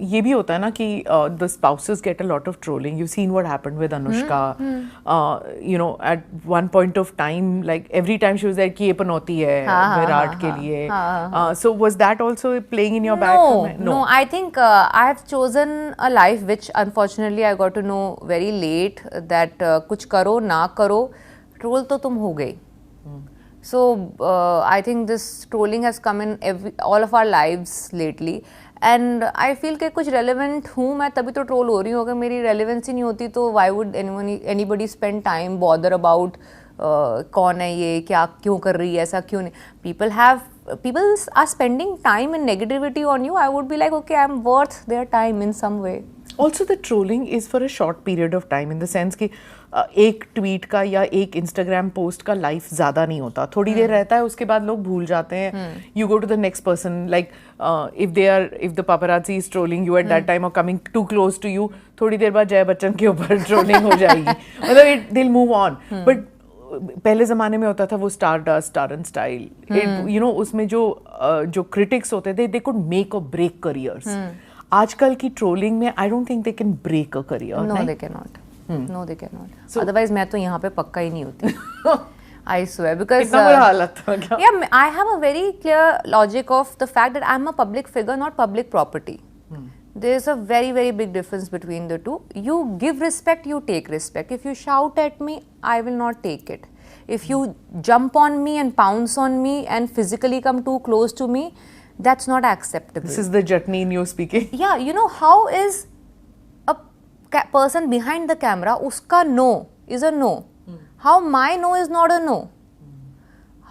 ये भी होता है ना कि the spouses get a lot of trolling. You've seen what happened with Anushka. You know, at one point of time, like every time she was like कि ये पनौती है विराट के लिए. So was that also playing in your back? No. I think I have chosen a life which unfortunately I got to know very late that कुछ करो ना करो troll तो तुम हो गई. So I think this trolling has come in all of our lives lately. And I feel कि कुछ relevant हूँ मैं तभी तो troll हो रही हूँ. अगर मेरी relevance ही नहीं होती तो why would anybody spend time bother about कौन है ये क्या क्यों कर रही है ऐसा क्यों नहीं. People are spending time in negativity on you. I would be like okay, I'm worth their time in some way. Also the trolling is for a short period of time in the sense कि एक tweet का या एक Instagram post का life ज़्यादा नहीं होता, थोड़ी देर रहता है उसके बाद लोग भूल जाते हैं. You go to the next person, like if the paparazzi is trolling you at that time or coming too close to you, थोड़ी देर बाद जया बच्चन के ऊपर ट्रोलिंग हो जाएगी, मतलब they'll move on. But पहले ज़माने में होता था वो star and style, you know उसमें जो क्रिटिक्स होते थे they could make or break careers. आजकल की ट्रोलिंग में I don't think they can break a career. No they can not. No, they cannot. Otherwise, मैं तो यहाँ पे पक्का ही नहीं होती. I swear because इतना बुरा हालत था क्या? Yeah, I have a very clear logic of the fact that I'm a public figure, not public property. There's a very very big difference between the two. You give respect, you take respect. If you shout at me, I will not take it. If you jump on me and pounce on me and physically come too close to me, that's not acceptable. This is the Jatni in you speaking. Yeah, you know how is person behind the camera, uska no is a no. How my no is not a no?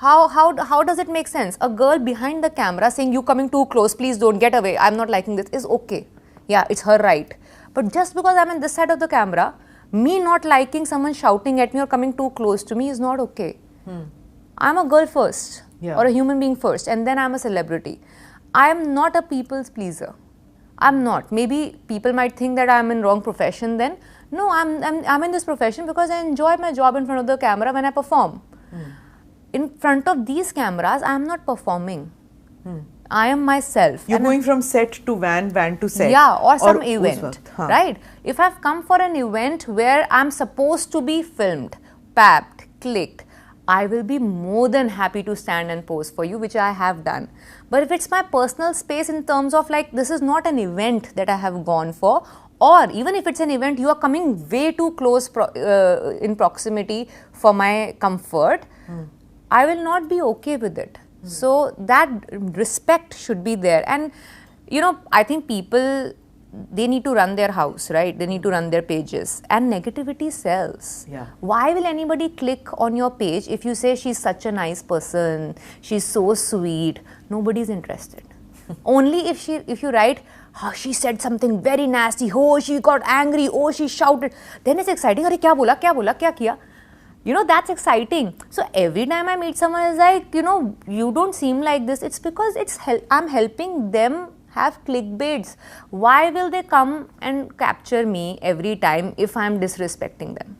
How does it make sense? A girl behind the camera saying you coming too close, please don't, get away, I'm not liking this, is okay. Yeah, it's her right. But just because I'm on this side of the camera, me not liking someone shouting at me or coming too close to me is not okay. I'm a girl first, or a human being first, and then I'm a celebrity. I am not a people's pleaser. I'm not. Maybe people might think that I'm in wrong profession then. No, I'm in this profession because I enjoy my job in front of the camera when I perform. In front of these cameras, I'm not performing. I am myself. You're going from set to van to set. Yeah, or some event, right? If I've come for an event where I'm supposed to be filmed, papped, clicked, I will be more than happy to stand and pose for you, which I have done. But if it's my personal space in terms of like, this is not an event that I have gone for, or even if it's an event, you are coming way too close in proximity for my comfort, I will not be okay with it. So that respect should be there. And, you know, I think people, they need to run their house, right? They need to run their pages. And negativity sells. Yeah. Why will anybody click on your page if you say she's such a nice person, she's so sweet? Nobody's interested. Only if you write, oh, she said something very nasty, oh, she got angry, oh, she shouted, then it's exciting. Arey, kya bola, kya kiya? You know, that's exciting. So every time I meet someone, it's like, you know, you don't seem like this. It's because I'm helping them have clickbaits. Why will they come and capture me every time if I'm disrespecting them?